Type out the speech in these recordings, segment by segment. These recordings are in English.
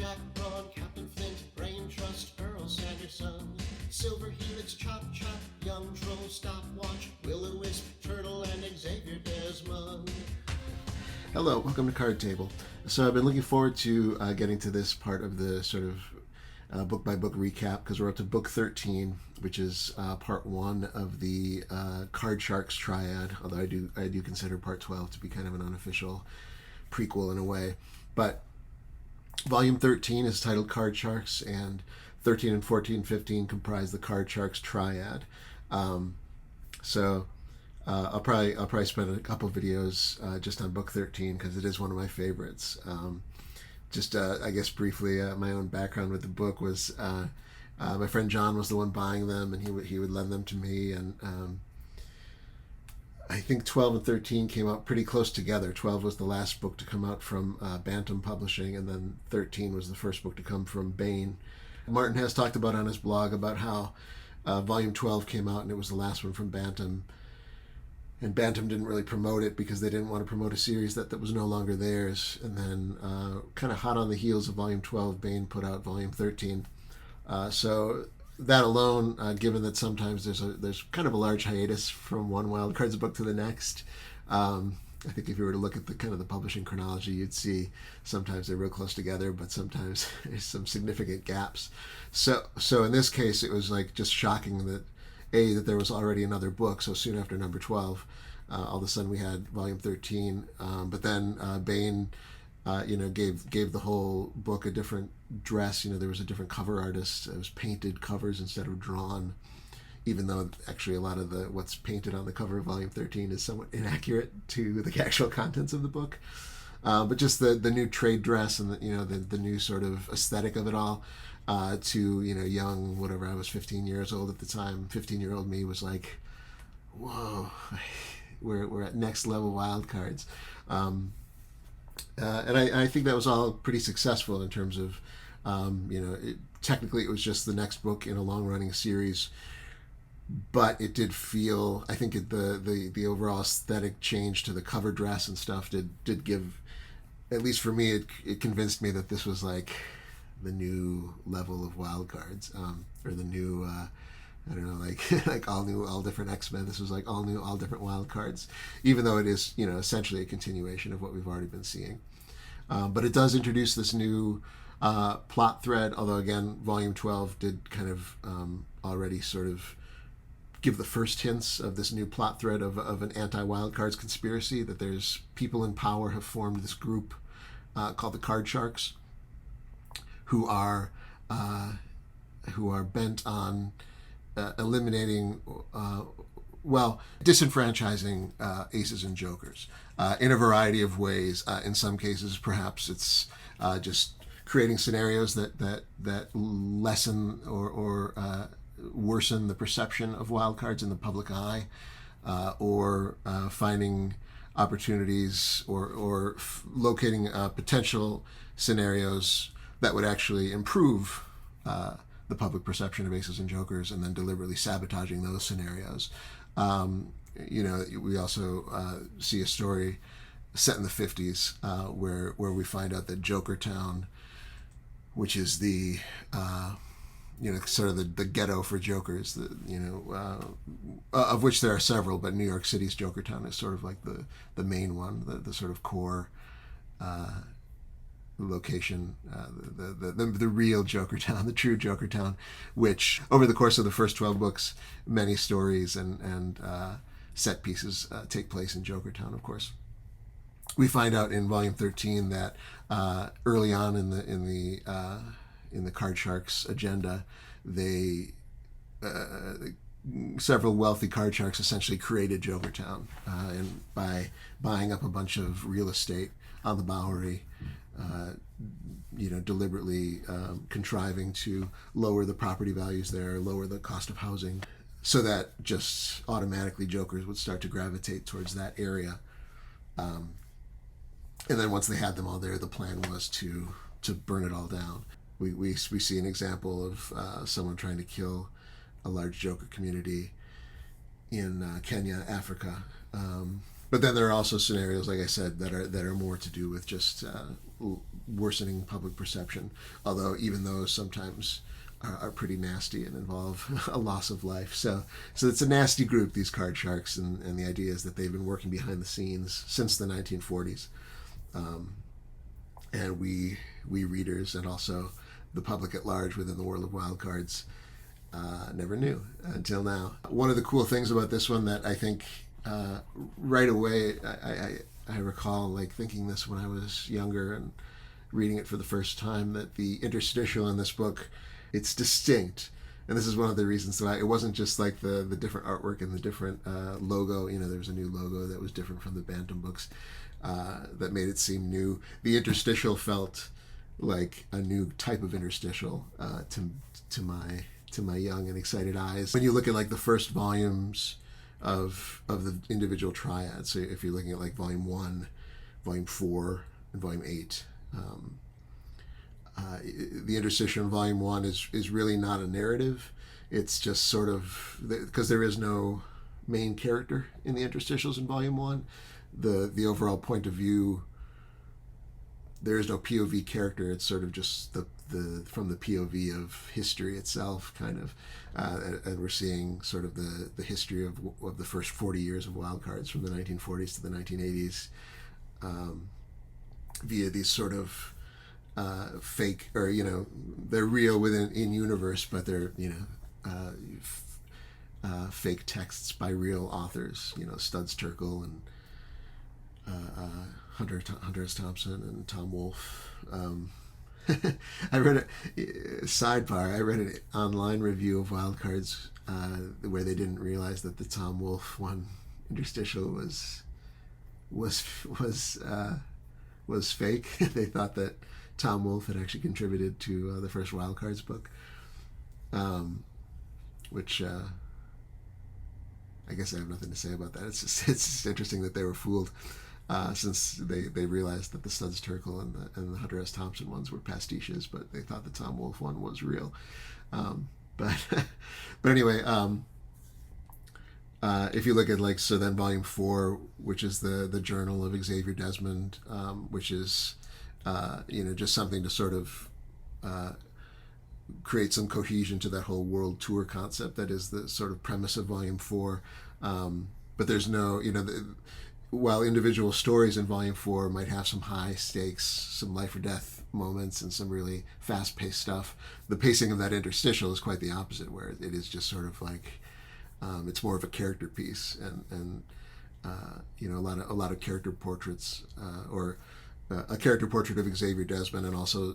Jack, Ron, Captain Flint, Brain Trust, Earl Sanderson, Silver Helix, Chop Chop, Young Troll, Stopwatch, Will-O-Wisp, Turtle, and Xavier Desmond. Hello, welcome to Card Table. So I've been looking forward to getting to this part of the sort of book-by-book recap, because we're up to book 13, which is part 1 of the Card Sharks triad, although I do consider part 12 to be kind of an unofficial prequel in a way. But volume 13 is titled Card Sharks, and 13 and 14 and 15 comprise the Card Sharks triad. So I'll probably spend a couple of videos just on book 13, because it is one of my favorites. I guess briefly, my own background with the book was my friend John was the one buying them, and he would lend them to me, and I think 12 and 13 came out pretty close together. 12 was the last book to come out from Bantam Publishing, and then 13 was the first book to come from Baen. Martin has talked about on his blog about how volume 12 came out and it was the last one from Bantam, and Bantam didn't really promote it because they didn't want to promote a series that was no longer theirs. And then kind of hot on the heels of volume 12, Baen put out volume 13. So that alone, given that sometimes there's kind of a large hiatus from one Wild Cards book to the next, I think if you were to look at the kind of the publishing chronology, you'd see sometimes they're real close together, but sometimes there's some significant gaps. So in this case, it was like just shocking that there was already another book so soon after number 12. All of a sudden we had volume 13, but then Baen gave the whole book a different dress. There was a different cover artist. It was painted covers instead of drawn, even though actually a lot of what's painted on the cover of volume 13 is somewhat inaccurate to the actual contents of the book. But just the new trade dress and the new sort of aesthetic of it all, to young, whatever, I was 15 years old at the time. 15-year-old me was like, whoa, we're at next level Wild Cards. And I think that was all pretty successful in terms of, technically it was just the next book in a long-running series, but it did feel, I think the overall aesthetic change to the cover dress and stuff did give, at least for me, it convinced me that this was like the new level of Wild Cards, or the new, I don't know, like all new, all different X-Men. This was like all new, all different Wild Cards, even though it is, essentially a continuation of what we've already been seeing. But it does introduce this new plot thread, although again, volume 12 did kind of already sort of give the first hints of this new plot thread of an anti-Wild Cards conspiracy, that there's people in power have formed this group called the Card Sharks, who are bent on eliminating, disenfranchising aces and jokers in a variety of ways. In some cases, perhaps it's just creating scenarios that lessen or worsen the perception of Wild Cards in the public eye, or finding opportunities or locating potential scenarios that would actually improve the public perception of aces and jokers, and then deliberately sabotaging those scenarios. We also see a story set in the 50s where we find out that Jokertown, which is the sort of the ghetto for jokers, of which there are several, but New York City's Jokertown is sort of like the main one, the sort of core location, the real Jokertown, the true Jokertown, which over the course of the first 12 books, many stories and set pieces take place in Jokertown, of course. We find out in volume 13 that early on in the Card Sharks agenda, several wealthy card sharks essentially created Jokertown, and by buying up a bunch of real estate on the Bowery, deliberately contriving to lower the property values there, lower the cost of housing, so that just automatically jokers would start to gravitate towards that area. And then once they had them all there, the plan was to burn it all down. We see an example of someone trying to kill a large Joker community in Kenya, Africa. But then there are also scenarios, like I said, that are more to do with just worsening public perception. Although even those sometimes are pretty nasty and involve a loss of life. So it's a nasty group, these card sharks, and the idea is that they've been working behind the scenes since the 1940s. And we readers and also the public at large within the world of wild cards never knew until now. One of the cool things about this one that I think right away I recall like thinking this when I was younger and reading it for the first time, that the interstitial in this book, it's distinct. And this is one of the reasons why it wasn't just like the different artwork and the different logo. You know, there was a new logo that was different from the Bantam books that made it seem new. The interstitial felt like a new type of interstitial to my young and excited eyes. When you look at like the first volumes of the individual triads, so if you're looking at like volume 1, volume 4, and volume 8, the interstitial in volume 1 is really not a narrative. It's just sort of, because there is no main character in the interstitials in volume 1, the overall point of view, there is no POV character. It's sort of just the from the POV of history itself, kind of, and we're seeing sort of the history of the first 40 years of wild cards from the 1940s to the 1980s, via these sort of fake, or they're real within in universe, but they're fake texts by real authors. Studs Terkel and Hunter S. Thompson and Tom Wolfe. I read sidebar. I read an online review of Wild Cards where they didn't realize that the Tom Wolfe one interstitial was fake. They thought that Tom Wolfe had actually contributed to the first Wild Cards book, which I guess I have nothing to say about that. It's just interesting that they were fooled. Since they realized that the Studs Terkel and the Hunter S. Thompson ones were pastiches, but they thought the Tom Wolfe one was real. But anyway, if you look at then volume 4, which is the journal of Xavier Desmond, which is just something to sort of create some cohesion to that whole world tour concept that is the sort of premise of volume 4. But there's no, while individual stories in volume 4 might have some high stakes, some life or death moments, and some really fast-paced stuff, the pacing of that interstitial is quite the opposite, where it is just sort of like it's more of a character piece, and a lot of character portraits, or a character portrait of Xavier Desmond, and also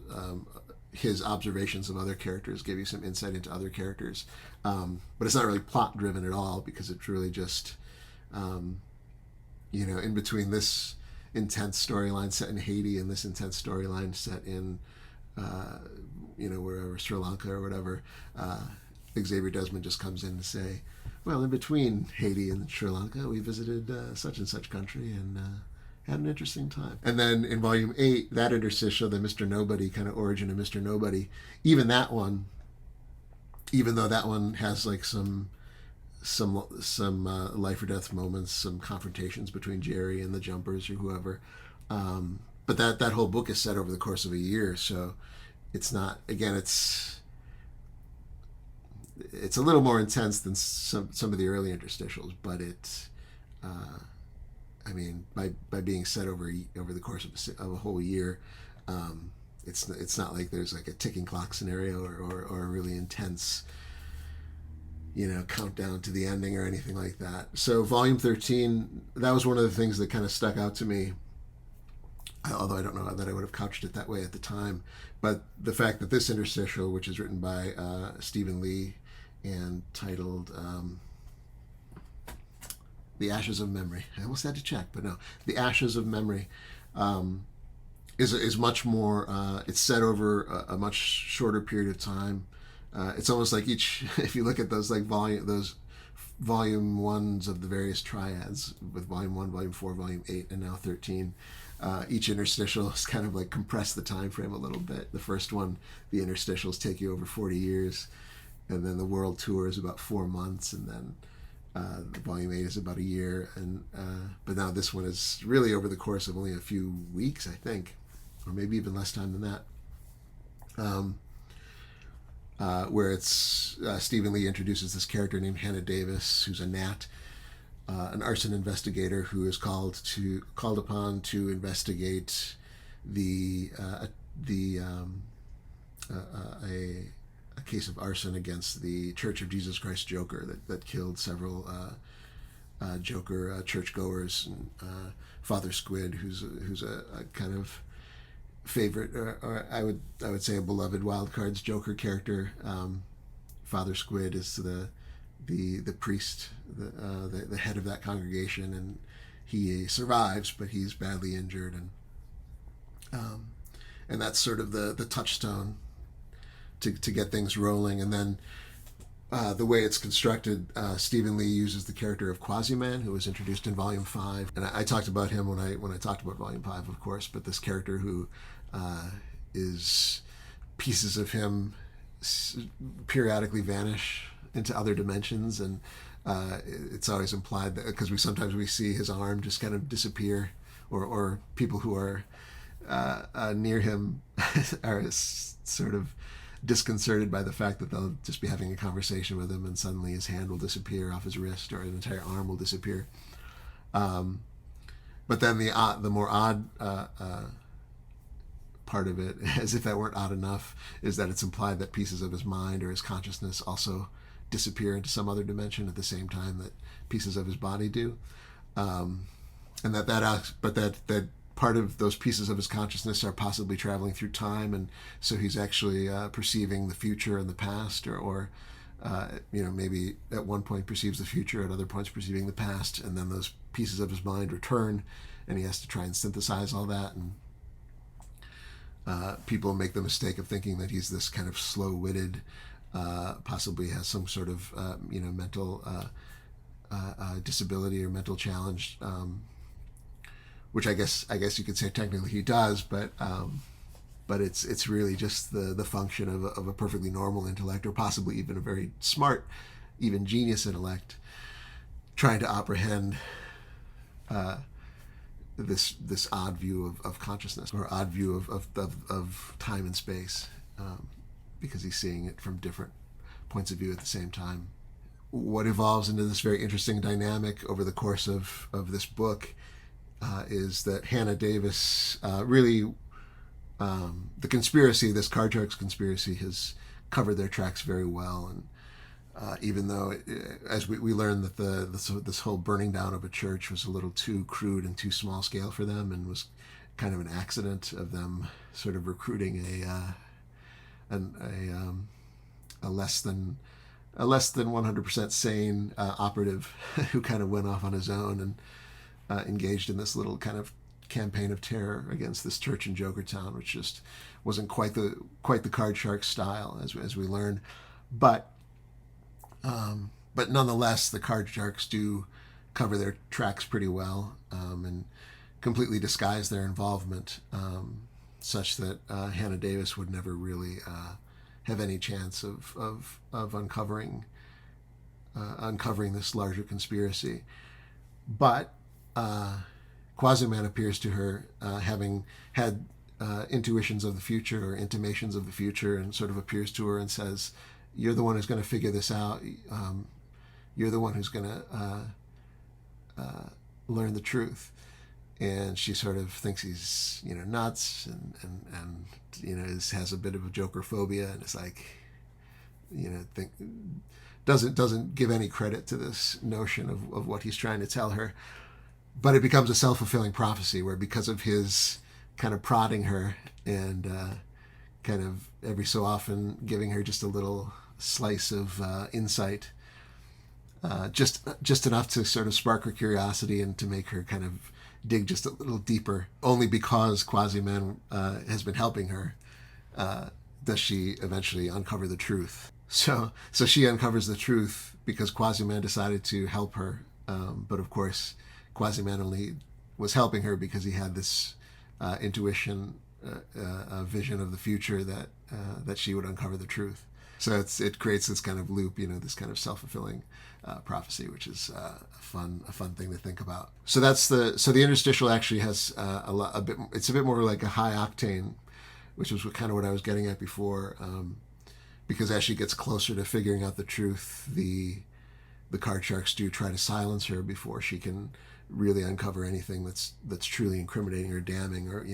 his observations of other characters give you some insight into other characters, but it's not really plot driven at all, because it's really just in between this intense storyline set in Haiti and this intense storyline set in, wherever, Sri Lanka or whatever, Xavier Desmond just comes in to say, well, in between Haiti and Sri Lanka, we visited such and such country and had an interesting time. And then in volume 8, that interstitial, the Mr. Nobody kind of origin of Mr. Nobody, even that one, even though that one has like some life or death moments, some confrontations between Jerry and the Jumpers or whoever, but that whole book is set over the course of a year, so it's not, again, it's a little more intense than some of the early interstitials, but it by being set over the course of a whole year, it's not like there's like a ticking clock scenario or a really intense countdown to the ending or anything like that. So volume 13, that was one of the things that kind of stuck out to me, although I don't know that I would have couched it that way at the time. But the fact that this interstitial, which is written by Stephen Lee and titled The Ashes of Memory, I almost had to check, but no, The Ashes of Memory, is much more, it's set over a much shorter period of time. It's almost like if you look at those volume ones of the various triads, with volume 1, volume 4, volume 8, and now 13, each interstitial is kind of like compress the time frame a little bit. The first one, the interstitials take you over 40 years, and then the world tour is about 4 months, and then Volume 8 is about a year, and but now this one is really over the course of only a few weeks, I think, or maybe even less time than that. Where it's Stephen Lee introduces this character named Hannah Davis, who's a Nat, an arson investigator who is called upon to investigate a case of arson against the Church of Jesus Christ Joker that killed several Joker churchgoers, and Father Squid, who's a kind of favorite, or I would say a beloved Wild Cards Joker character. Father Squid is the priest, the head of that congregation, and he survives, but he's badly injured, and that's sort of the touchstone to get things rolling. And then the way it's constructed, Stephen Lee uses the character of Quasiman, who was introduced in Volume 5, and I talked about him when I talked about Volume 5, of course. But this character who is pieces of him periodically vanish into other dimensions, and it's always implied that because sometimes we see his arm just kind of disappear, or people who are near him are sort of disconcerted by the fact that they'll just be having a conversation with him and suddenly his hand will disappear off his wrist, or an entire arm will disappear. But then the more odd part of it, as if that weren't odd enough, is that it's implied that pieces of his mind or his consciousness also disappear into some other dimension at the same time that pieces of his body do, and that part of those pieces of his consciousness are possibly traveling through time, and so he's actually perceiving the future and the past, or maybe at one point perceives the future, at other points perceiving the past, and then those pieces of his mind return, and he has to try and synthesize all that. And people make the mistake of thinking that he's this kind of slow-witted, possibly has some sort of mental disability or mental challenge, which I guess you could say technically he does, but it's really just the function of a perfectly normal intellect, or possibly even a very smart, even genius intellect, trying to apprehend this odd view of consciousness, or odd view of time and space, because he's seeing it from different points of view at the same time. What evolves into this very interesting dynamic over the course of this book is that Hannah Davis really, the conspiracy, this Card Sharks conspiracy, has covered their tracks very well. And even though, as we learned that this whole burning down of a church was a little too crude and too small scale for them, and was kind of an accident of them sort of recruiting a less than 100% sane operative who kind of went off on his own and engaged in this little kind of campaign of terror against this church in Jokertown, which just wasn't quite the Card Sharks style, as we learn. But nonetheless, the Card Sharks do cover their tracks pretty well, and completely disguise their involvement, such that Hannah Davis would never really have any chance of uncovering this larger conspiracy. But Quasiman appears to her having had intuitions of the future, or intimations of the future, and sort of appears to her and says, "You're the one who's going to figure this out. You're the one who's going to learn the truth." And she sort of thinks he's nuts, and has a bit of a Joker phobia, and it's like doesn't give any credit to this notion of what he's trying to tell her. But it becomes a self-fulfilling prophecy, where because of his kind of prodding her and kind of every so often giving her just a little slice of insight, just enough to sort of spark her curiosity and to make her kind of dig just a little deeper, only because Quasiman has been helping her, does she eventually uncover the truth. So she uncovers the truth because Quasiman decided to help her, but of course Quasiman only was helping her because he had this intuition, a vision of the future that she would uncover the truth. So it creates this kind of loop, this kind of self-fulfilling prophecy, which is a fun thing to think about. So the interstitial actually has it's a bit more like a high octane, which was kind of what I was getting at before, because as she gets closer to figuring out the truth, the card sharks do try to silence her before she can really uncover anything that's truly incriminating or damning, or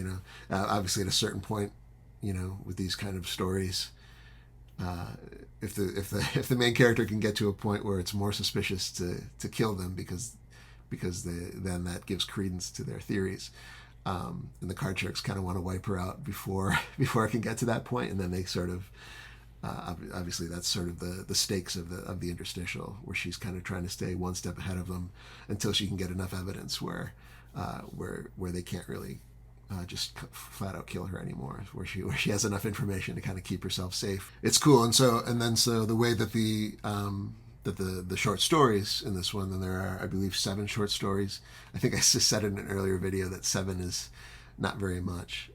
obviously at a certain point, with these kind of stories, if the main character can get to a point where it's more suspicious to kill them because then that gives credence to their theories, and the card sharks kind of want to wipe her out before I can get to that point, and then they sort of obviously that's sort of the stakes of the interstitial, where she's kind of trying to stay one step ahead of them until she can get enough evidence where they can't really just flat out kill her anymore, where she has enough information to kind of keep herself safe. It's cool. And so the way that the short stories in this one, then there are, I believe, 7 short stories. I think I just said in an earlier video that 7 is not very much.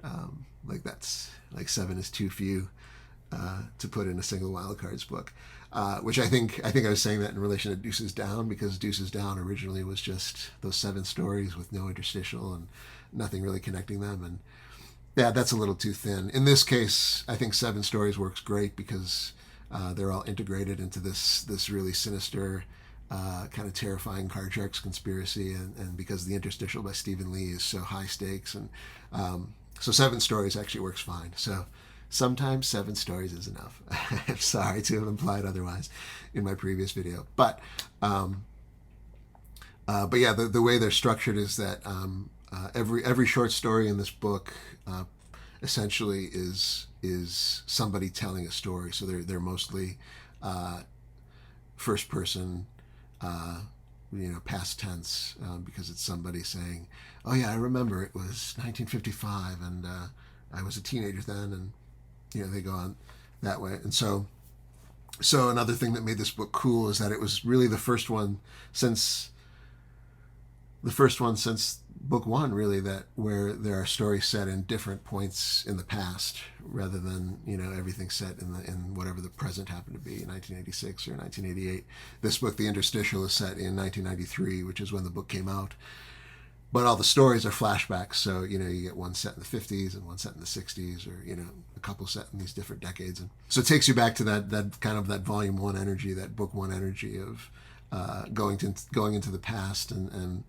That's 7 is too few to put in a single Wildcards book, which I think I was saying that in relation to Deuces Down, because Deuces Down originally was just those 7 stories with no interstitial and nothing really connecting them, and yeah, that's a little too thin. In this case, I think 7 stories works great because they're all integrated into this really sinister, kind of terrifying card sharks conspiracy, and because the interstitial by Stephen Lee is so high stakes, and so 7 stories actually works fine. So sometimes 7 stories is enough. I'm sorry to have implied otherwise in my previous video, but yeah, the way they're structured is that every short story in this book essentially is somebody telling a story. So they're mostly first person, past tense, because it's somebody saying, "Oh yeah, I remember it was 1955, and I was a teenager then," and they go on that way. And so another thing that made this book cool is that it was really the first one since book 1, really, that where there are stories set in different points in the past, rather than everything set in whatever the present happened to be, 1986 or 1988. This book, The Interstitial, is set in 1993, which is when the book came out. But all the stories are flashbacks, so you get one set in the 50s and one set in the 60s, or a couple set in these different decades, and so it takes you back to that kind of that volume 1 energy, that book 1 energy of going into the past and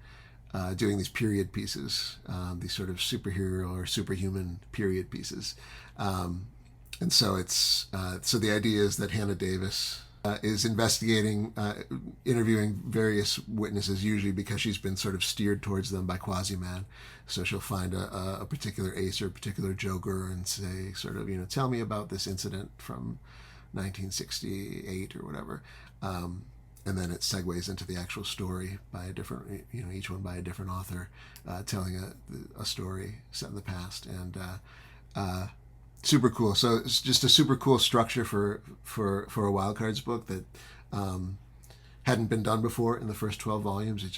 doing these period pieces, these sort of superhero or superhuman period pieces, and so it's so the idea is that Hannah Davis is investigating, interviewing various witnesses, usually because she's been sort of steered towards them by Quasiman. So she'll find a particular ace or a particular joker and say, sort of, tell me about this incident from 1968 or whatever. And then it segues into the actual story by a different, each one by a different author, telling a story set in the past, and super cool. So it's just a super cool structure for a Wildcards book that hadn't been done before in the first 12 volumes. It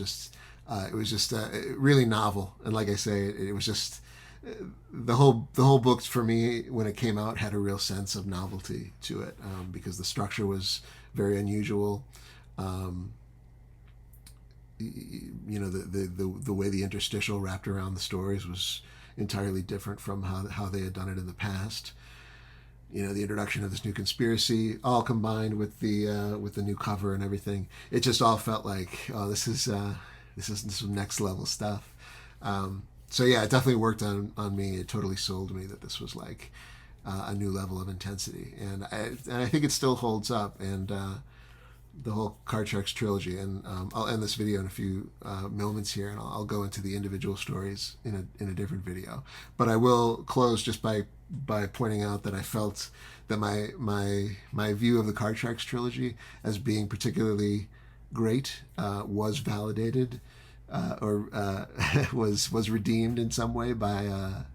was just really novel, and like I say, it was just the whole book for me when it came out had a real sense of novelty to it, because the structure was very unusual. The way the interstitial wrapped around the stories was entirely different from how they had done it in the past. The introduction of this new conspiracy, all combined with the new cover and everything, it just all felt like, oh, this is some next level stuff. So yeah, it definitely worked on me. It totally sold me that this was like a new level of intensity, and I think it still holds up. And the whole Card Sharks trilogy, and I'll end this video in a few moments here, and I'll go into the individual stories in a different video. But I will close just by pointing out that I felt that my view of the Card Sharks trilogy as being particularly great was validated, or was redeemed in some way by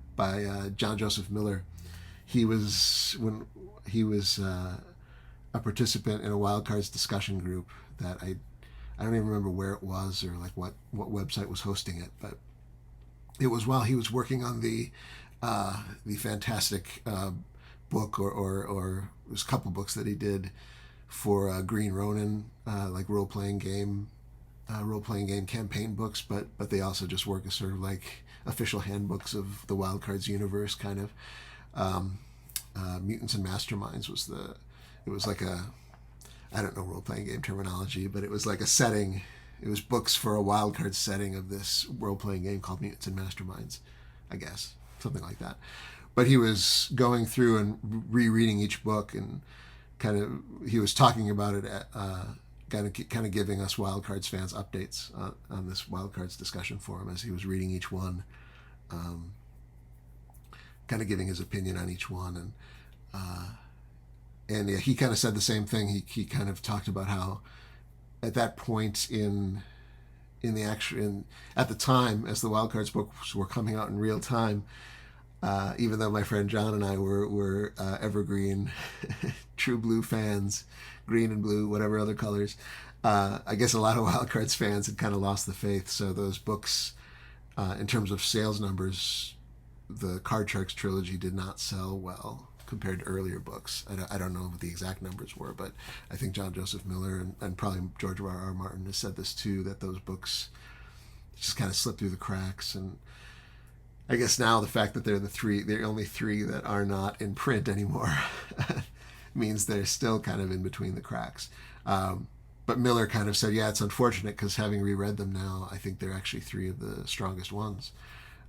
John Joseph Miller. He was a participant in a Wildcards discussion group that I don't even remember where it was or like what website was hosting it, but it was while he was working on the fantastic book, or it was a couple books that he did for Green Ronin, like role-playing game campaign books, but they also just work as sort of like official handbooks of the Wild Cards universe, kind of. Mutants and Masterminds it was like I don't know role-playing game terminology, but it was like a setting. It was books for a Wild Cards setting of this role-playing game called Mutants and Masterminds, I guess, something like that. But he was going through and rereading each book, and he was talking about it at, kind of giving us Wild Cards fans updates on this Wild Cards discussion forum as he was reading each one, kind of giving his opinion on each one, and yeah, he kind of said the same thing. He kind of talked about how at that point at the time, as the Wild Cards books were coming out in real time, even though my friend John and I were evergreen True Blue fans, green and blue, whatever other colors, I guess a lot of Wild Cards fans had kind of lost the faith. So those books, in terms of sales numbers, the Card Sharks trilogy did not sell well compared to earlier books. I don't know what the exact numbers were, but I think John Joseph Miller and probably George R.R. Martin has said this too, that those books just kind of slipped through the cracks. And I guess now the fact that they're the only three that are not in print anymore means they're still kind of in between the cracks. But Miller kind of said, yeah, it's unfortunate because having reread them now, I think they're actually three of the strongest ones,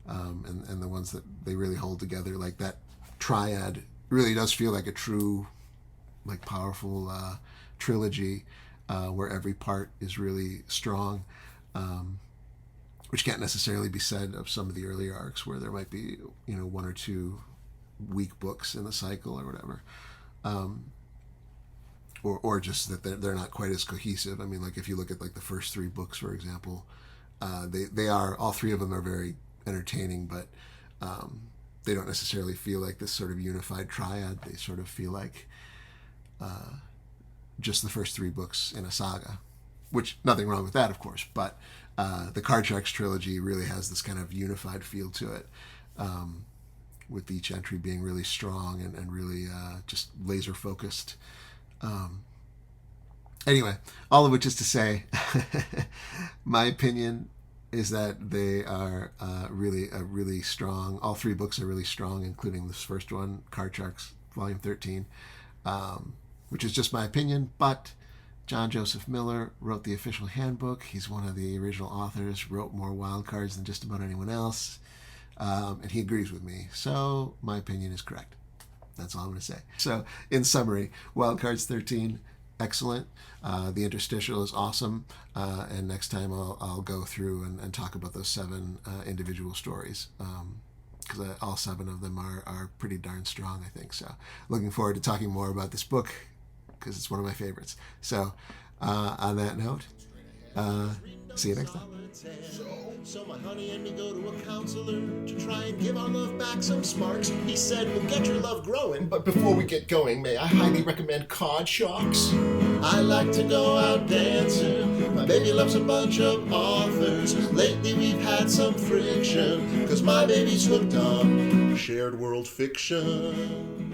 and the ones that they really hold together. Like that triad really does feel like a true, like powerful trilogy where every part is really strong, which can't necessarily be said of some of the earlier arcs where there might be, one or two weak books in the cycle or whatever. Or just that they're not quite as cohesive. I mean, like if you look at like the first three books, for example, they are, all three of them are very entertaining, but they don't necessarily feel like this sort of unified triad. They sort of feel like just the first three books in a saga, which nothing wrong with that, of course, but the Card Sharks trilogy really has this kind of unified feel to it, with each entry being really strong and really just laser focused. Anyway, all of which is to say, my opinion is that they are really strong. All three books are really strong, including this first one, Card Sharks Volume 13, which is just my opinion, but John Joseph Miller wrote the official handbook. He's one of the original authors, wrote more Wild Cards than just about anyone else, and he agrees with me. So my opinion is correct. That's all I'm going to say. So in summary, Wild Cards 13, excellent. The interstitial is awesome. And next time I'll go through and talk about those 7 individual stories. Because all 7 of them are pretty darn strong, I think. So looking forward to talking more about this book, because it's one of my favorites. So on that note, see you next time. So my honey and me go to a counselor to try and give our love back some sparks. He said, we'll get your love growing, but before we get going, may I highly recommend Card Sharks? I like to go out dancing. My baby loves a bunch of authors. Lately we've had some friction, cause my baby's hooked on shared world fiction.